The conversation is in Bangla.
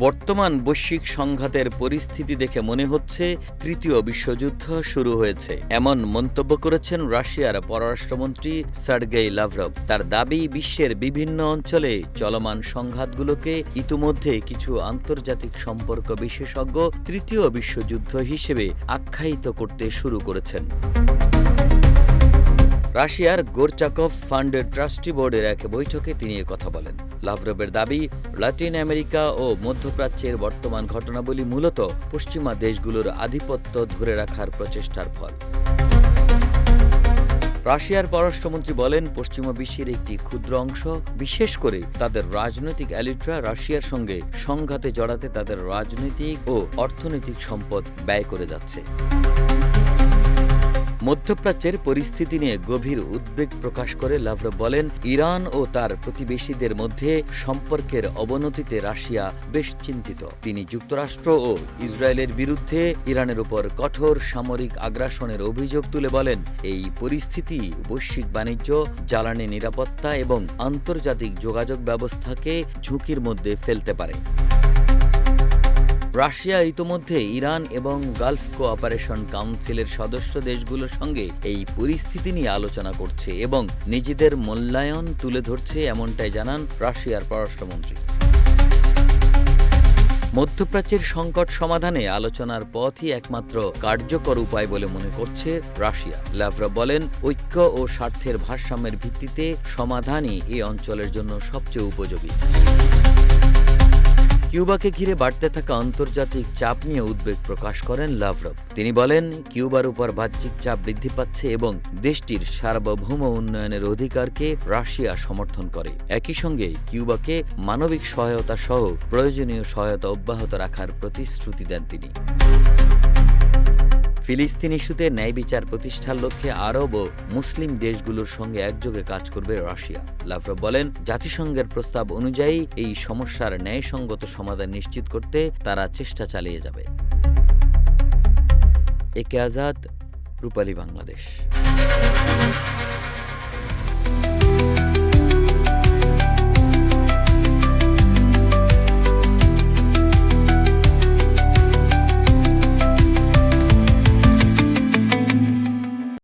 বর্তমান বৈশ্বিক সংঘাতের পরিস্থিতি দেখে মনে হচ্ছে তৃতীয় বিশ্বযুদ্ধ শুরু হয়েছে, এমন মন্তব্য করেছেন রাশিয়ার পররাষ্ট্রমন্ত্রী সার্গেই লাভরভ। তার দাবি, বিশ্বের বিভিন্ন অঞ্চলে চলমান সংঘাতগুলোকে ইতিমধ্যে কিছু আন্তর্জাতিক সম্পর্ক বিশেষজ্ঞ তৃতীয় বিশ্বযুদ্ধ হিসেবে আখ্যায়িত করতে শুরু করেছেন। রাশিয়ার গোরচাকভ ফান্ডের ট্রাস্টি বোর্ডের এক বৈঠকে তিনি কথা বলেন। লাভরভের দাবি, লাতিন আমেরিকা ও মধ্যপ্রাচ্যের বর্তমান ঘটনাবলী মূলত পশ্চিমা দেশগুলোর আধিপত্য ধরে রাখার প্রচেষ্টার ফল। রাশিয়ার পররাষ্ট্রমন্ত্রী বলেন, পশ্চিমা বিশ্বের একটি ক্ষুদ্র অংশ, বিশেষ করে তাদের রাজনৈতিক এলিটরা রাশিয়ার সঙ্গে সংঘাতে জড়াতে তাদের রাজনৈতিক ও অর্থনৈতিক সম্পদ ব্যয় করে যাচ্ছে। মধ্যপ্রাচ্যের পরিস্থিতি নিয়ে গভীর উদ্বেগ প্রকাশ করে লাভরভ বলেন, ইরান ও তার প্রতিবেশীদের মধ্যে সম্পর্কের অবনতিতে রাশিয়া বেশ চিন্তিত। তিনি যুক্তরাষ্ট্র ও ইসরায়েলের বিরুদ্ধে ইরানের উপর কঠোর সামরিক আগ্রাসনের অভিযোগ তুলে বলেন, এই পরিস্থিতি বৈশ্বিক বাণিজ্য, জ্বালানি নিরাপত্তা এবং আন্তর্জাতিক যোগাযোগ ব্যবস্থাকে ঝুঁকির মধ্যে ফেলতে পারে। রাশিয়া ইতোমধ্যে ইরান এবং গালফ কোঅপারেশন কাউন্সিলের সদস্য দেশগুলোর সঙ্গে এই পরিস্থিতি নিয়ে আলোচনা করছে এবং নিজেদের মূল্যায়ন তুলে ধরছে, এমনটাই জানান রাশিয়ার পররাষ্ট্রমন্ত্রী। মধ্যপ্রাচ্যের সংকট সমাধানে আলোচনার পথই একমাত্র কার্যকর উপায় বলে মনে করছে রাশিয়া। লাভরভ বলেন, ঐক্য ও স্বার্থের ভারসাম্যের ভিত্তিতে সমাধানই এই অঞ্চলের জন্য সবচেয়ে উপযোগী। কিউবাকে ঘিরে বাড়তে থাকা আন্তর্জাতিক চাপ নিয়ে উদ্বেগ প্রকাশ করেন লাভরভ। তিনি বলেন, কিউবার উপর বাহ্যিক চাপ বৃদ্ধি পাচ্ছে এবং দেশটির সার্বভৌম উন্নয়নের অধিকারকে রাশিয়া সমর্থন করে। একই সঙ্গে কিউবাকে মানবিক সহায়তা সহ প্রয়োজনীয় সহায়তা অব্যাহত রাখার প্রতিশ্রুতি দেন তিনি। ফিলিস্তিন ইস্যুতে ন্যায় বিচার প্রতিষ্ঠার লক্ষ্যে আরব ও মুসলিম দেশগুলোর সঙ্গে একযোগে কাজ করবে রাশিয়া। লাভরভ বলেন, জাতিসংঘের প্রস্তাব অনুযায়ী এই সমস্যার ন্যায়সঙ্গত সমাধান নিশ্চিত করতে তারা চেষ্টা চালিয়ে যাবে। একে আজাদ, রূপালী বাংলাদেশ।